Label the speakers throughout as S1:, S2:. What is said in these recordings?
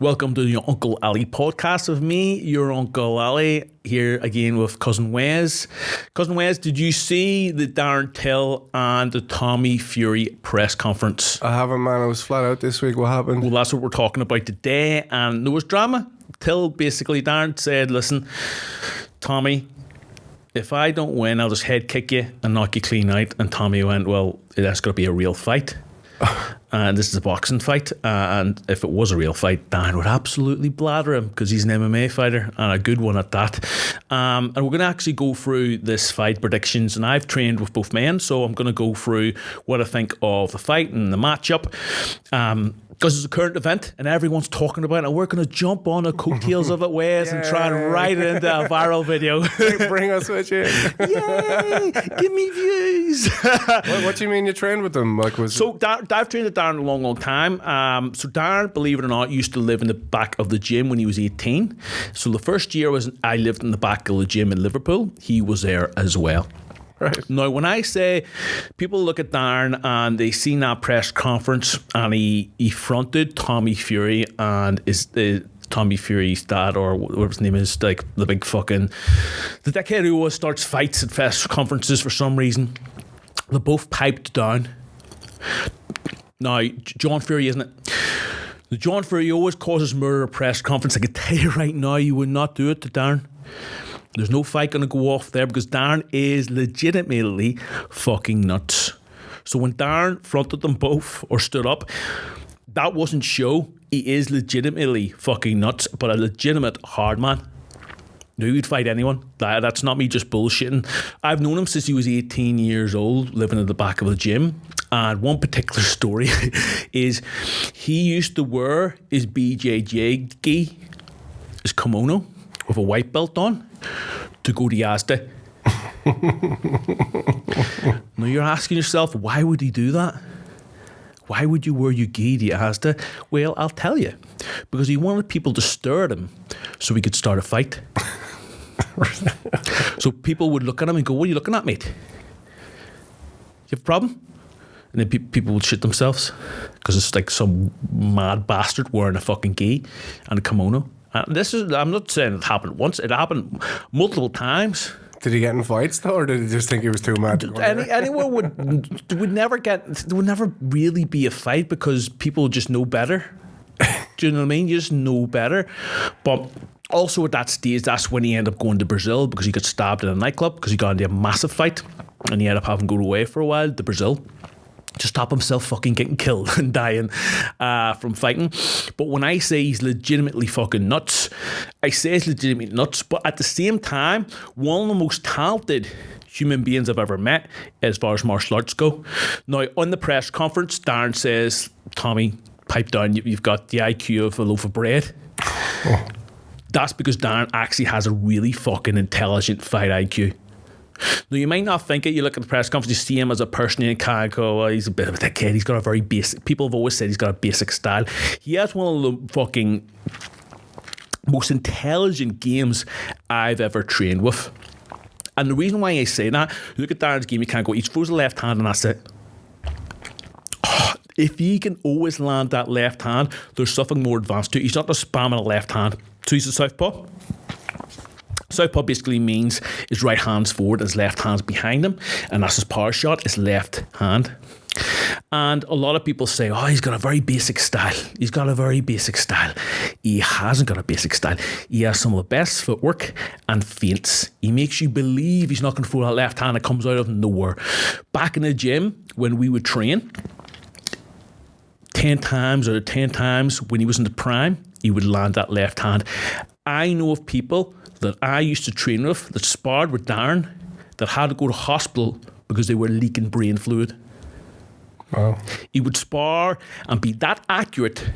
S1: Welcome to the Uncle Ali podcast with me, your Uncle Ali, here again with Cousin Wes. Cousin Wes, did you see the Darren Till and the Tommy Fury press conference?
S2: I haven't, man. I was flat out this week. What happened?
S1: Well, that's what we're talking about today, and there was drama. Darren said, listen, Tommy, if I don't win, I'll just head kick you and knock you clean out. And Tommy went, well, that's got to be a real fight. And this is a boxing fight, and if it was a real fight, Dan would absolutely blather him because he's an MMA fighter and a good one at that. And we're going to actually go through this fight predictions, and I've trained with both men, so I'm going to go through what I think of the fight and the matchup. Because it's a current event and everyone's talking about it, and we're going to jump on the coattails of it, Wes, and try and write it into a viral video.
S2: Bring us with you.
S1: Yay! Give me views.
S2: What do you mean you trained with them? I've
S1: trained with Darren a long time. So Darren, believe it or not, used to live in the back of the gym when he was 18. So the first year I lived in the back of the gym in Liverpool. He was there as well.
S2: Right.
S1: Now, when I say people look at Darren and they seen that press conference and he fronted Tommy Fury and Tommy Fury's dad, or whatever his name is, like the big fucking, the dickhead who always starts fights at press conferences for some reason. They both piped down. Now, John Fury, isn't it? The John Fury always causes murder at press conference. I can tell you right now, you would not do it to Darren. There's no fight going to go off there because Darren is legitimately fucking nuts. So when Darren fronted them both or stood up, that wasn't show. He is legitimately fucking nuts, but a legitimate hard man. He would fight anyone. That's not me just bullshitting. I've known him since he was 18 years old, living at the back of the gym. And one particular story is he used to wear his BJJ gi, his kimono, with a white belt on, to go to Yazda. Now you're asking yourself, why would he do that? Why would you wear your gi to Yazda? Well, I'll tell you. Because he wanted people to stare at him so he could start a fight. So people would look at him and go, what are you looking at, mate? You have a problem? And then people would shit themselves because it's like some mad bastard wearing a fucking gi and a kimono. And I'm not saying it happened once, it happened multiple times.
S2: Did he get in fights though, or did he just think he was too mad?
S1: Anyone would never really be a fight because people just know better. Do you know what I mean? You just know better. But also at that stage, that's when he ended up going to Brazil because he got stabbed in a nightclub because he got into a massive fight and he ended up having to go away for a while to Brazil to stop himself fucking getting killed and dying from fighting. But when I say he's legitimately fucking nuts, I say he's legitimately nuts, but at the same time, one of the most talented human beings I've ever met as far as martial arts go. Now, on the press conference, Darren says, Tommy, pipe down, you've got the IQ of a loaf of bread. Oh. That's because Darren actually has a really fucking intelligent fight IQ. Now, you might not think it. You look at the press conference, you see him as a person, and you kind of go, well, he's a bit of a dickhead. He's got a very basic, people have always said he's got a basic style. He has one of the fucking most intelligent games I've ever trained with. And the reason why I say that, look at Darren's game, you can't go, he throws a left hand and that's it. If he can always land that left hand, there's something more advanced to it. He's not just spamming a left hand. So he's a southpaw. Southpaw basically means his right hand's forward, his left hand's behind him, and that's his power shot, his left hand. And a lot of people say, oh, he's got a very basic style. He's got a very basic style. He hasn't got a basic style. He has some of the best footwork and feints. He makes you believe he's not going to throw that left hand that comes out of nowhere. Back in the gym, when we would train, 10 times when he was in the prime, he would land that left hand. I know of people that I used to train with that sparred with Darren that had to go to hospital because they were leaking brain fluid.
S2: Wow.
S1: He would spar and be that accurate,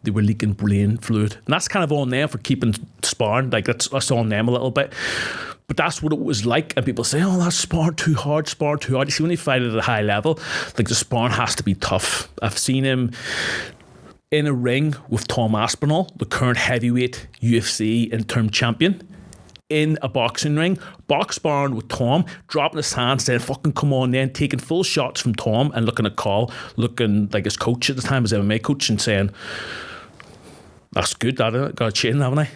S1: they were leaking brain fluid. And that's kind of on them for keeping sparring. Like that's on them a little bit. But that's what it was like. And people say, oh, that's sparring too hard. You see, when they fight at a high level, like the sparring has to be tough. I've seen him in a ring with Tom Aspinall, the current heavyweight UFC interim champion, in a boxing ring, box sparring with Tom, dropping his hand, saying, fucking come on then, taking full shots from Tom and looking at Carl, looking like his coach at the time, his MMA coach, and saying, That's good, that, isn't it? Got a chin, haven't I?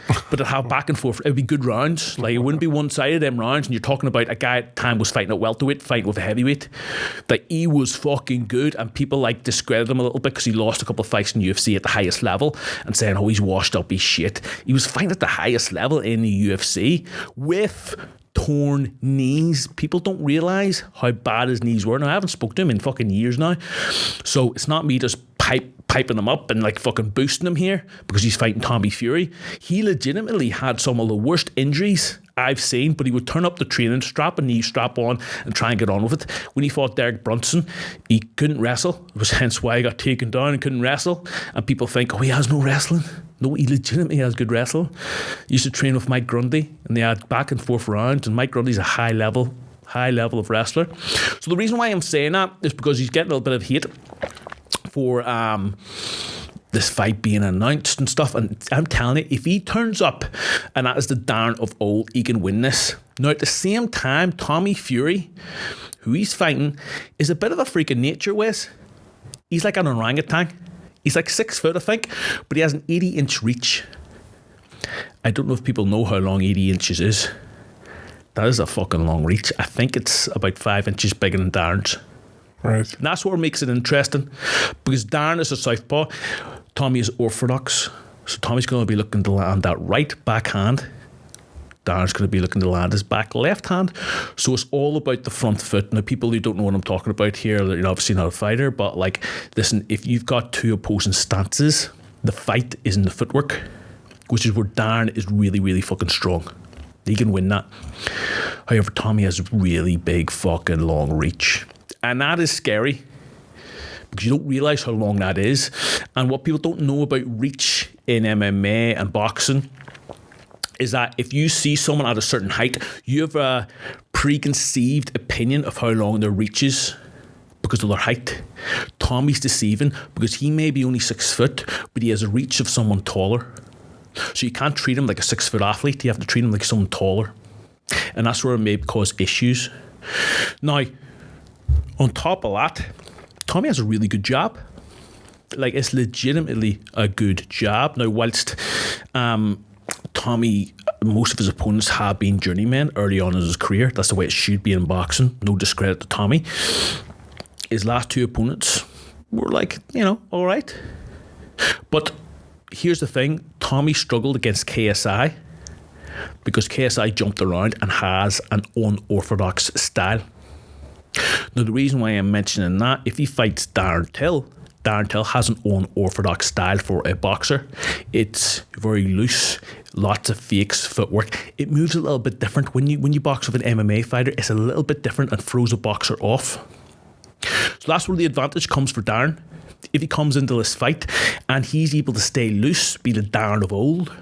S1: But it'd have back and forth. It'd be good rounds. Like, it wouldn't be one-sided, them rounds. And you're talking about a guy at the time was fighting at welterweight, fighting with a heavyweight. Like, he was fucking good. And people, like, discredit him a little bit because he lost a couple of fights in UFC at the highest level and saying, oh, he's washed up, he's shit. He was fighting at the highest level in the UFC with torn knees. People don't realise how bad his knees were. Now, I haven't spoken to him in fucking years now. So it's not me just piping him up and like fucking boosting him here because he's fighting Tommy Fury. He legitimately had some of the worst injuries I've seen, but he would turn up the training, strap a knee strap on and try and get on with it. When he fought Derek Brunson, he couldn't wrestle. It was hence why he got taken down and couldn't wrestle. And people think, oh, he has no wrestling. No, he legitimately has good wrestling. He used to train with Mike Grundy and they had back and forth rounds, and Mike Grundy's a high level of wrestler. So the reason why I'm saying that is because he's getting a little bit of hate for this fight being announced and stuff. And I'm telling you, if he turns up and that is the Darren of old, he can win this. Now, at the same time, Tommy Fury, who he's fighting, is a bit of a freak of nature, Wes. He's like an orangutan. He's like 6 foot, I think, but he has an 80-inch reach. I don't know if people know how long 80 inches is. That is a fucking long reach. I think it's about 5 inches bigger than Darren's.
S2: Right.
S1: And that's what makes it interesting, because Darren is a southpaw, Tommy is orthodox, so Tommy's going to be looking to land that right backhand. Darren's going to be looking to land his back left hand. So it's all about the front foot. Now, people who don't know what I'm talking about here, you're obviously not a fighter, but like, listen, if you've got two opposing stances, the fight is in the footwork, which is where Darren is really, really fucking strong. He can win that. However, Tommy has really big fucking long reach. And that is scary because you don't realise how long that is. And what people don't know about reach in MMA and boxing is that if you see someone at a certain height, you have a preconceived opinion of how long their reach is because of their height. Tommy's deceiving because he may be only 6 foot, but he has a reach of someone taller. So you can't treat him like a 6 foot athlete. You have to treat him like someone taller. And that's where it may cause issues. Now, on top of that, Tommy has a really good jab. Like, it's legitimately a good jab. Now, whilst Tommy, most of his opponents have been journeymen early on in his career, that's the way it should be in boxing. No discredit to Tommy. His last two opponents were like, all right. But here's the thing. Tommy struggled against KSI because KSI jumped around and has an unorthodox style. Now, the reason why I'm mentioning that, if he fights Darren Till has an unorthodox style for a boxer. It's very loose, lots of fakes, footwork. It moves a little bit different. When you box with an MMA fighter, it's a little bit different and throws a boxer off. So that's where the advantage comes for Darren. If he comes into this fight and he's able to stay loose, be the Darren of old,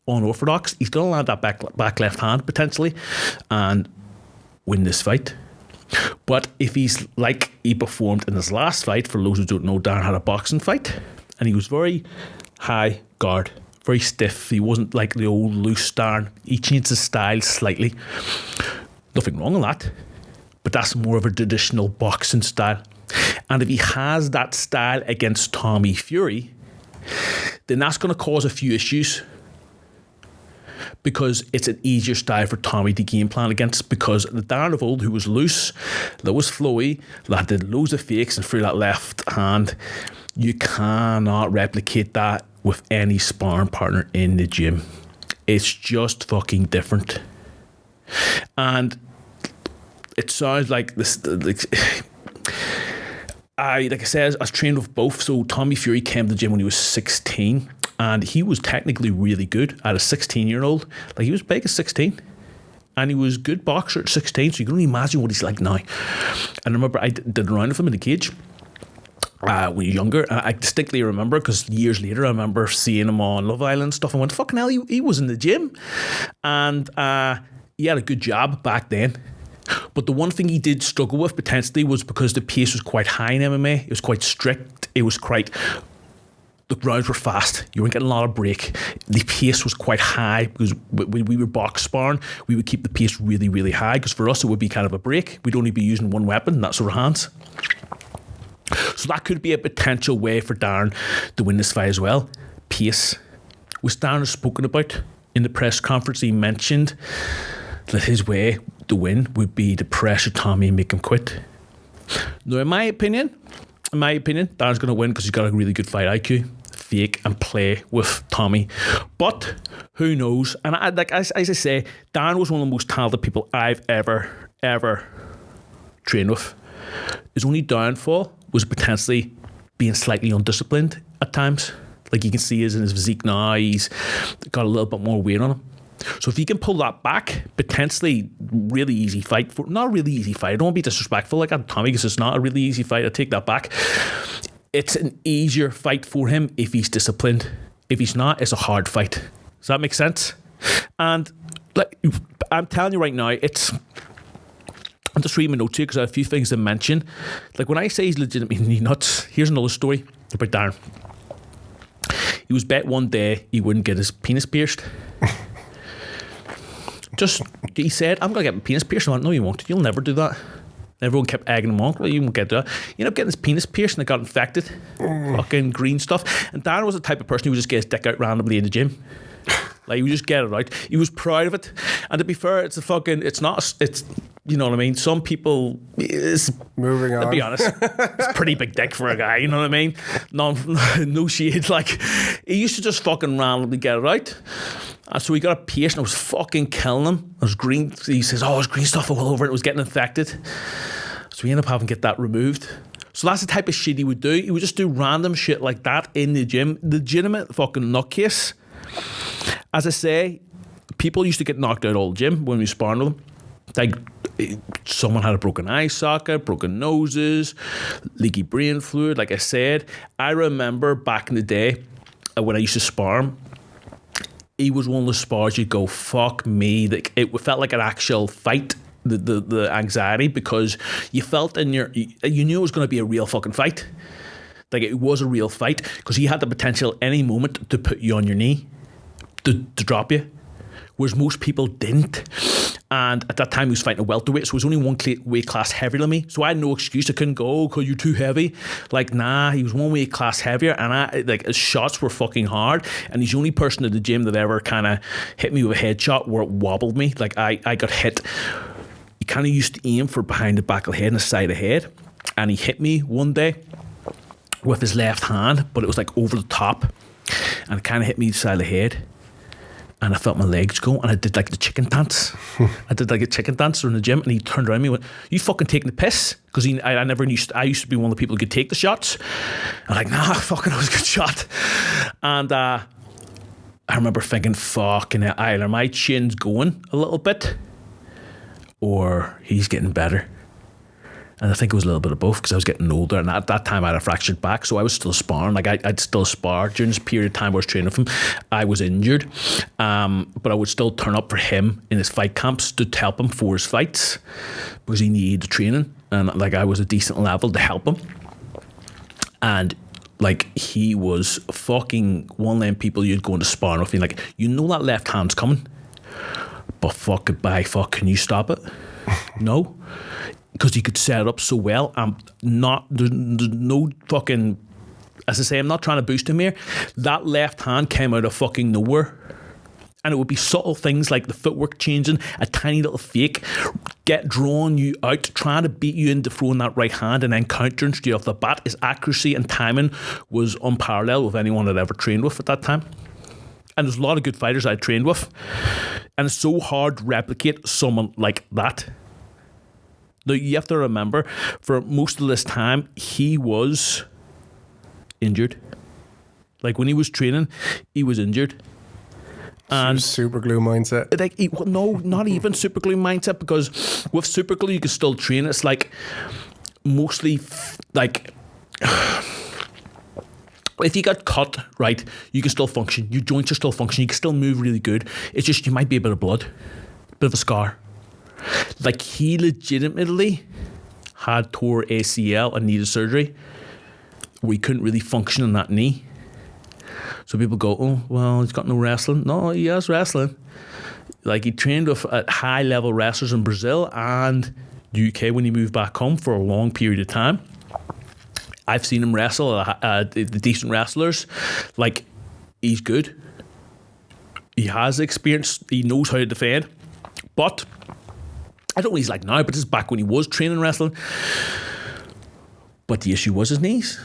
S1: unorthodox, he's going to land that back left hand potentially and win this fight. But if he's like he performed in his last fight, for those who don't know, Darren had a boxing fight and he was very high guard, very stiff. He wasn't like the old loose Darren. He changed his style slightly. Nothing wrong with that, but that's more of a traditional boxing style. And if he has that style against Tommy Fury, then that's going to cause a few issues, because it's an easier style for Tommy to game plan against, because the Darren of old, who was loose, that was flowy, that did loads of fakes and threw that left hand, you cannot replicate that with any sparring partner in the gym. It's just fucking different. And it sounds like this, like I said, I was trained with both. So Tommy Fury came to the gym when he was 16, and he was technically really good at a 16-year-old. Like, he was big at 16, and he was a good boxer at 16. So you can only imagine what he's like now. And I remember I did a round with him in the cage when he was younger. And I distinctly remember, because years later I remember seeing him on Love Island and stuff, and went, fucking hell, he was in the gym. And he had a good jab back then. But the one thing he did struggle with potentially was because the pace was quite high in MMA. It was quite strict. It was quite... The rounds were fast. You weren't getting a lot of break. The pace was quite high, because when we were box sparring, we would keep the pace really, really high, because for us it would be kind of a break. We'd only be using one weapon, and that's our hands. So that could be a potential way for Darren to win this fight as well. Pace. Was Darren spoken about in the press conference? He mentioned that his way to win would be to pressure Tommy and make him quit. Now, in my opinion, Darren's going to win because he's got a really good fight IQ, fake and play with Tommy. But who knows? And as I say, Darren was one of the most talented people I've ever trained with. His only downfall was potentially being slightly undisciplined at times. Like you can see in his physique now, he's got a little bit more weight on him. So if he can pull that back, potentially really easy fight. Not a really easy fight. I don't want to be disrespectful like that, Tommy, because it's not a really easy fight. I take that back. It's an easier fight for him if he's disciplined. If he's not, it's a hard fight. Does that make sense? And like I'm telling you right now, I'm just reading my notes here because I have a few things to mention. Like when I say he's legitimately nuts, here's another story about Darren. He was bet one day he wouldn't get his penis pierced. He said, I'm going to get my penis pierced. I went, no, you won't. You'll never do that. Everyone kept egging him on. Well, you won't get that. He ended up getting his penis pierced and it got infected. Fucking green stuff. And Darren was the type of person who would just get his dick out randomly in the gym. Like, he would just get it out. He was proud of it. And to be fair, it's you know what I mean? Some people,
S2: moving on.
S1: To be honest, it's a pretty big dick for a guy, you know what I mean? No shade. Like, he used to just fucking randomly get it out. And so he got a pierce and it was fucking killing him. It was green. He says, there's green stuff all over it. It was getting infected. So he ended up having to get that removed. So that's the type of shit he would do. He would just do random shit like that in the gym. Legitimate fucking nutcase. As I say, people used to get knocked out all the gym when we were sparring with them. Like, someone had a broken eye socket, broken noses, leaky brain fluid. Like I said, I remember back in the day when I used to spar him, he was one of the spars you'd go, fuck me. Like, it felt like an actual fight, the anxiety, because you felt you knew it was going to be a real fucking fight. Like, it was a real fight because he had the potential any moment to put you on your knee, to drop you, whereas most people didn't. And at that time he was fighting a welterweight, so he was only one weight class heavier than me, so I had no excuse. I couldn't go, because you're too heavy. Like, nah, he was one weight class heavier, and his shots were fucking hard, and he's the only person in the gym that ever kind of hit me with a headshot where it wobbled me. Like, I got hit. He kind of used to aim for behind the back of the head and the side of the head, and he hit me one day with his left hand, but it was like over the top, and it kind of hit me the side of the head. And I felt my legs go, and I did like the chicken dance. I did like a chicken dance in the gym, and he turned around and me and went, you fucking taking the piss? Because I used to be one of the people who could take the shots. I'm like, nah, fucking, it was a good shot. And I remember thinking, fucking, either my chin's going a little bit, or he's getting better. And I think it was a little bit of both, because I was getting older, and at that time I had a fractured back, so I was still sparring. Like, I'd still spar during this period of time I was training with him. I was injured, but I would still turn up for him in his fight camps to help him for his fights, because he needed the training, and like, I was a decent level to help him. And like, he was fucking one of them people you'd go into sparring with, and like, you know that left hand's coming, but fuck it, can you stop it? No. Because he could set it up so well. There's no fucking, as I say, I'm not trying to boost him here. That left hand came out of fucking nowhere. And it would be subtle things like the footwork changing, a tiny little fake, drawing you out, trying to beat you into throwing that right hand, and then countering straight off the bat. His accuracy and timing was unparalleled with anyone I'd ever trained with at that time. And there's a lot of good fighters I trained with. And it's so hard to replicate someone like that. Now, you have to remember, for most of this time, he was injured. Like, when he was training, he was injured. And
S2: super glue mindset.
S1: Like, no, not even super glue mindset, because with super glue you can still train. It's like mostly like, if you got cut, right, you can still function. Your joints are still functioning. You can still move really good. It's just you might be a bit of blood, a bit of a scar. Like, he legitimately had tore ACL and needed surgery where he couldn't really function on that knee. So people go, oh, well, he's got no wrestling. No, he has wrestling. Like, he trained with high level wrestlers in Brazil and UK when he moved back home for a long period of time. I've seen him wrestle, the decent wrestlers. Like, he's good. He has experience. He knows how to defend. But I don't know what he's like now, but this is back when he was training wrestling. But the issue was his knees.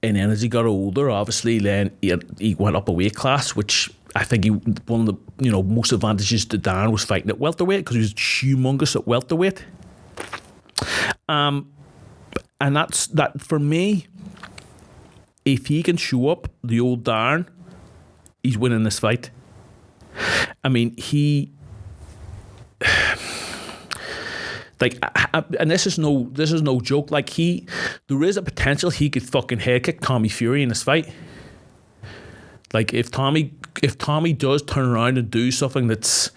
S1: And then as he got older, obviously, then he went up a weight class, which I think one of the most advantages to Darren was fighting at welterweight, because he was humongous at welterweight. And that's that for me. If he can show up, the old Darren, he's winning this fight. I mean, like, and this is no joke. Like, there is a potential he could fucking head kick Tommy Fury in this fight. Like, if Tommy does turn around and do something that's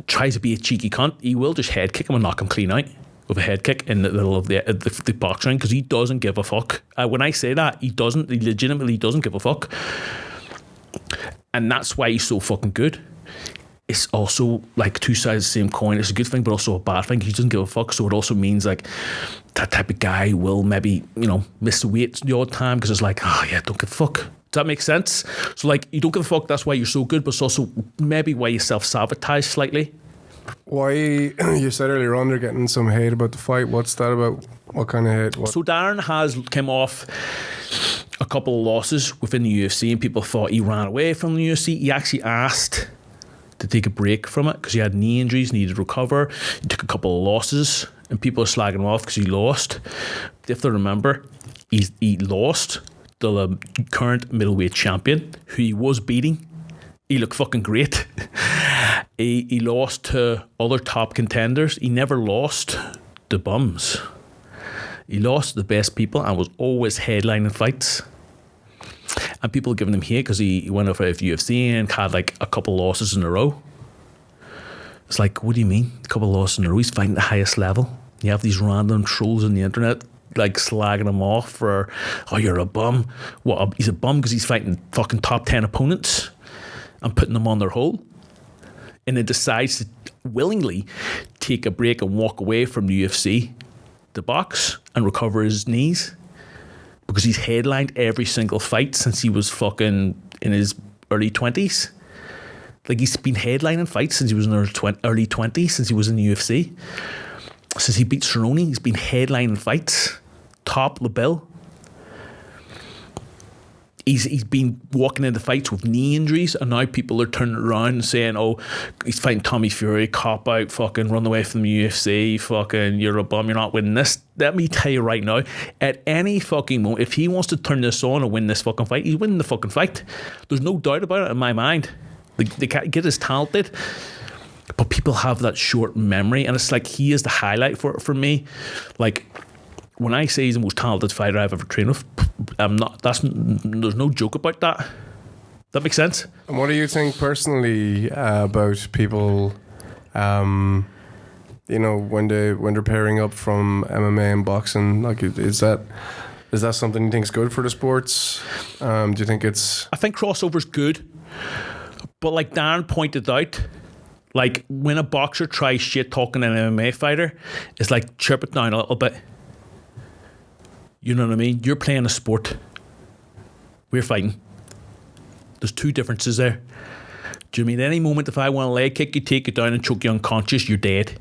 S1: tries to be a cheeky cunt, he will just head kick him and knock him clean out with a head kick in the middle of the box ring, because he doesn't give a fuck. When I say that, he legitimately doesn't give a fuck, and that's why he's so fucking good. It's also like two sides of the same coin. It's a good thing, but also a bad thing. He doesn't give a fuck, so it also means like that type of guy will maybe miss the weight the odd time, because it's like, oh yeah, don't give a fuck. Does that make sense? So like, you don't give a fuck, that's why you're so good, but it's also maybe why you self-sabotage slightly.
S2: Why, you said earlier on they're getting some hate about the fight. What's that about? What kind of hate? What?
S1: So Darren has come off a couple of losses within the UFC, and people thought he ran away from the UFC. He actually asked to take a break from it because he had knee injuries, needed to recover. He took a couple of losses, and people are slagging him off because he lost. You have to remember, he lost to the current middleweight champion, who he was beating. He looked fucking great. He lost to other top contenders. He never lost to bums. He lost to the best people and was always headlining fights. And people giving him hate because he went over to UFC and had like a couple losses in a row. It's like, what do you mean? A couple losses in a row? He's fighting at the highest level. You have these random trolls on the internet like slagging him off for, oh, you're a bum. What? He's a bum because he's fighting fucking top 10 opponents and putting them on their hole. And then decides to willingly take a break and walk away from the UFC to box and recover his knees, because he's headlined every single fight since he was fucking in his early 20s. Like, he's been headlining fights since he was in his early 20s, since he was in the UFC. Since he beat Cerrone, he's been headlining fights, top of the bill. He's been walking into fights with knee injuries, and now people are turning around and saying, oh, he's fighting Tommy Fury, cop out, fucking run away from the UFC, fucking you're a bum, you're not winning this. Let me tell you right now, at any fucking moment, if he wants to turn this on and win this fucking fight, he's winning the fucking fight. There's no doubt about it in my mind. The kid is talented, but people have that short memory, and it's like he is the highlight for me. Like, when I say he's the most talented fighter I've ever trained with, there's no joke about that. That makes sense?
S2: And what do you think personally about people, when they're pairing up from MMA and boxing? Like, is that something you think is good for the sports? Do you think it's...
S1: I think crossover's good, but like Darren pointed out, like, when a boxer tries shit talking an MMA fighter, it's like, chirp it down a little bit. You know what I mean? You're playing a sport. We're fighting. There's two differences there. Do you mean at any moment if I want to leg kick you, take you down and choke you unconscious, you're dead?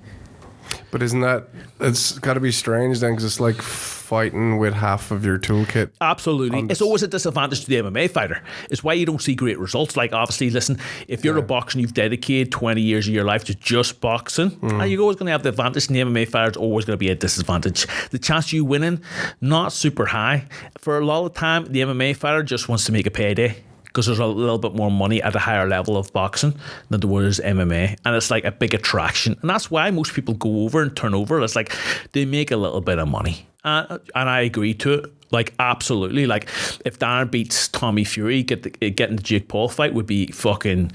S2: But isn't that... It's got to be strange then, because it's like fighting with half of your toolkit.
S1: Absolutely. It's always a disadvantage to the MMA fighter. It's why you don't see great results. Like, obviously, listen, if you're a boxer and you've dedicated 20 years of your life to just boxing, you're always going to have the advantage, and the MMA fighter's always going to be a disadvantage. The chance of you winning, not super high. For a lot of the time, the MMA fighter just wants to make a payday, because there's a little bit more money at a higher level of boxing than there was MMA, and it's like a big attraction, and that's why most people go over and turn over. It's like they make a little bit of money, and I agree to it. Like, absolutely. Like, if Darren beats Tommy Fury, getting the Jake Paul fight would be fucking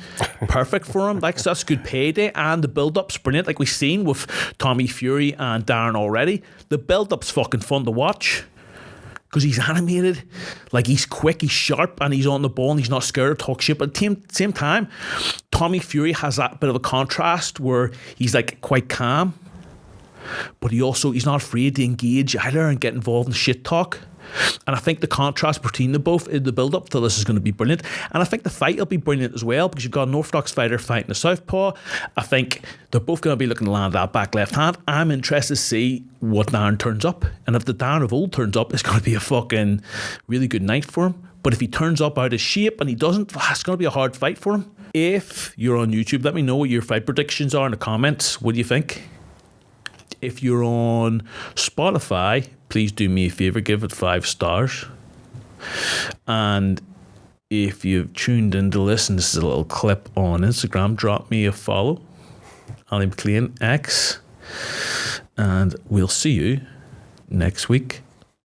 S1: perfect for him. Like, so that's good payday, and the build-up's brilliant. Like we've seen with Tommy Fury and Darren already, the build-up's fucking fun to watch. Because he's animated, like, he's quick, he's sharp, and he's on the ball, and he's not scared to talk shit. But at the same time, Tommy Fury has that bit of a contrast where he's like quite calm. but he's not afraid to engage either and get involved in shit talk. And I think the contrast between the both in the build-up to this is going to be brilliant. And I think the fight will be brilliant as well, because you've got an Orthodox fighter fighting a Southpaw. I think they're both going to be looking to land that back left hand. I'm interested to see what Darren turns up. And if the Darren of old turns up, it's going to be a fucking really good night for him. But if he turns up out of shape and he doesn't, it's going to be a hard fight for him. If you're on YouTube, let me know what your fight predictions are in the comments. What do you think? If you're on Spotify, please do me a favour, give it 5 stars. And if you've tuned in to listen, this is a little clip on Instagram, drop me a follow. Ali McLean X. And we'll see you next week.